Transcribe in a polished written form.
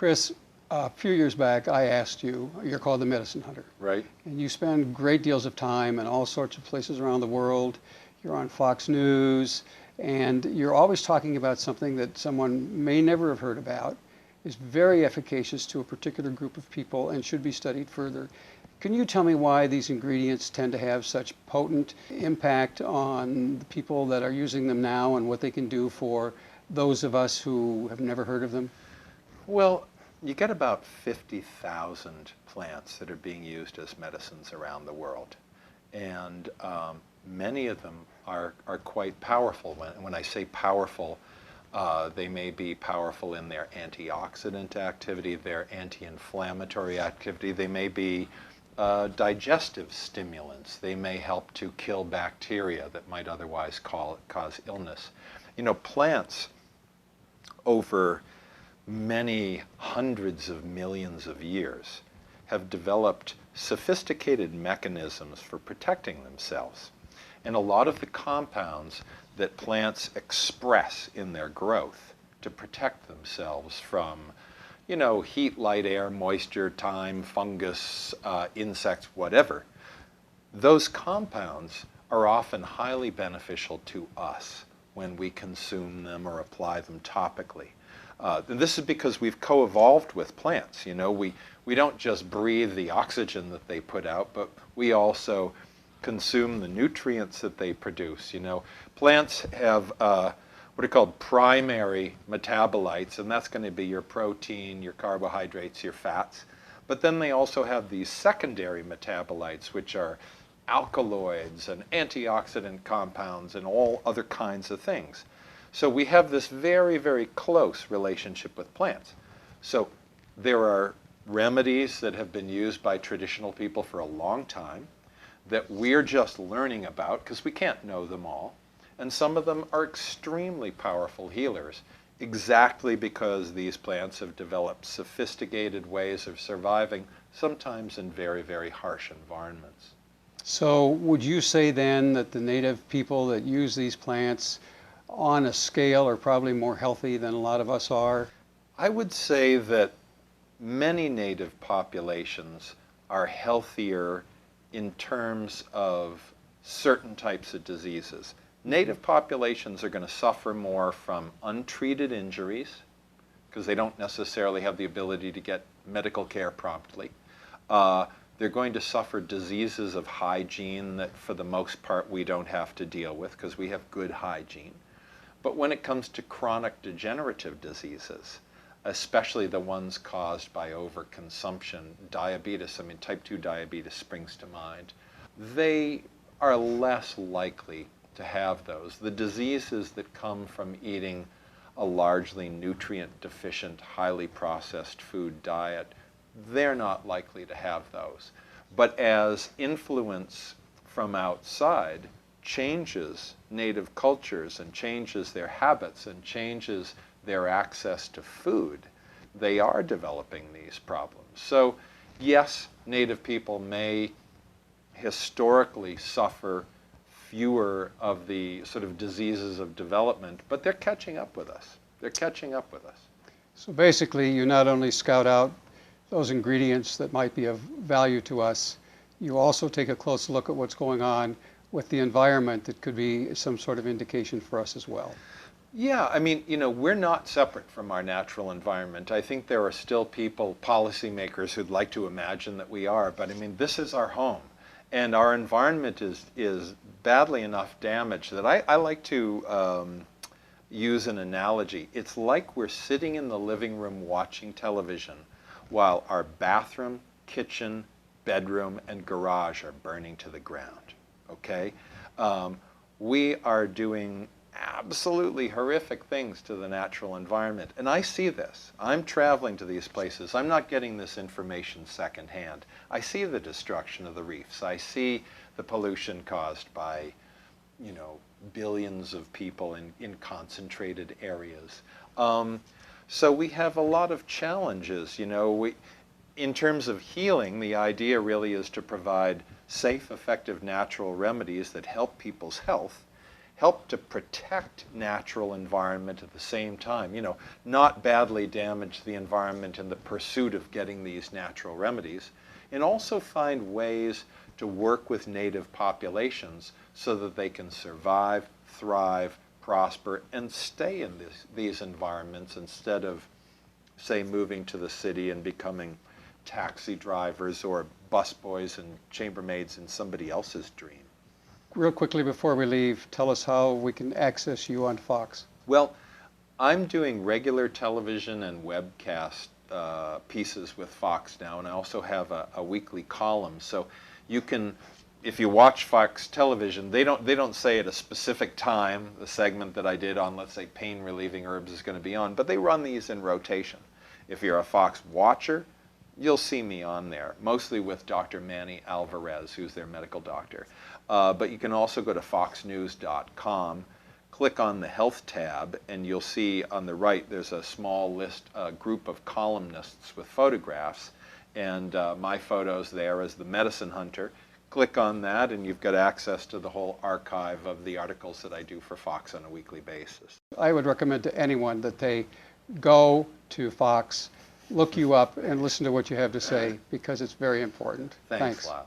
Chris, a few years back, I asked you, you're called the Medicine Hunter. Right. And you spend great deals of time in all sorts of places around the world. You're on Fox News, and you're always talking about something that someone may never have heard about, is very efficacious to a particular group of people, and should be studied further. Can you tell me why these ingredients tend to have such potent impact on the people that are using them now, and what they can do for those of us who have never heard of them? Well, you get about 50,000 plants that are being used as medicines around the world. And many of them are quite powerful. When I say powerful, they may be powerful in their antioxidant activity, their anti-inflammatory activity. They may be digestive stimulants. They may help to kill bacteria that might otherwise cause illness. You know, plants over many hundreds of millions of years have developed sophisticated mechanisms for protecting themselves. And a lot of the compounds that plants express in their growth to protect themselves from, you know, heat, light, air, moisture, time, fungus, insects, whatever, those compounds are often highly beneficial to us when we consume them or apply them topically. And this is because we've co-evolved with plants. You know, we don't just breathe the oxygen that they put out, but we also consume the nutrients that they produce. You know, plants have what are called primary metabolites, and that's going to be your protein, your carbohydrates, your fats. But then they also have these secondary metabolites, which are alkaloids and antioxidant compounds and all other kinds of things. So we have this very, very close relationship with plants. So there are remedies that have been used by traditional people for a long time that we're just learning about because we can't know them all. And some of them are extremely powerful healers, exactly because these plants have developed sophisticated ways of surviving, sometimes in very, very harsh environments. So would you say then that the native people that use these plants on a scale are probably more healthy than a lot of us are? I would say that many native populations are healthier in terms of certain types of diseases. Native populations are going to suffer more from untreated injuries because they don't necessarily have the ability to get medical care promptly. They're going to suffer diseases of hygiene that for the most part we don't have to deal with because we have good hygiene. But when it comes to chronic degenerative diseases, especially the ones caused by overconsumption, diabetes, I mean type 2 diabetes springs to mind, they are less likely to have those. The diseases that come from eating a largely nutrient deficient, highly processed food diet, they're not likely to have those. But as influence from outside changes native cultures and changes their habits and changes their access to food, they are developing these problems. So yes, native people may historically suffer fewer of the sort of diseases of development, but they're catching up with us. They're catching up with us. So basically, you not only scout out those ingredients that might be of value to us, you also take a close look at what's going on with the environment that could be some sort of indication for us as well. Yeah, I mean, you know, we're not separate from our natural environment. I think there are still people, policymakers, who'd like to imagine that we are, but I mean, this is our home. And our environment is badly enough damaged that I like to use an analogy. It's like we're sitting in the living room watching television while our bathroom, kitchen, bedroom, and garage are burning to the ground, okay? We are doing absolutely horrific things to the natural environment. And I see this. I'm traveling to these places. I'm not getting this information secondhand. I see the destruction of the reefs. I see the pollution caused by, you know, billions of people in concentrated areas. So we have a lot of challenges. You know, in terms of healing, the idea really is to provide safe, effective, natural remedies that help people's health, help to protect natural environment at the same time. You know, not badly damage the environment in the pursuit of getting these natural remedies, and also find ways to work with native populations so that they can survive, thrive, prosper, and stay in these environments instead of, say, moving to the city and becoming taxi drivers or busboys and chambermaids in somebody else's dream. Real quickly before we leave, tell us how we can access you on Fox. Well, I'm doing regular television and webcast pieces with Fox now, and I also have a weekly column. So you can, if you watch Fox television, they don't say at a specific time the segment that I did on, let's say, pain relieving herbs is going to be on, but they run these in rotation. If you're a Fox watcher, you'll see me on there, mostly with Dr. Alvarez, who's their medical doctor. But you can also go to foxnews.com, click on the Health tab, and you'll see on the right there's a small list, group of columnists with photographs, and my photo's there as the medicine hunter. Click on that, and you've got access to the whole archive of the articles that I do for Fox on a weekly basis. I would recommend to anyone that they go to Fox, look you up, and listen to what you have to say, because it's very important. Thanks a lot.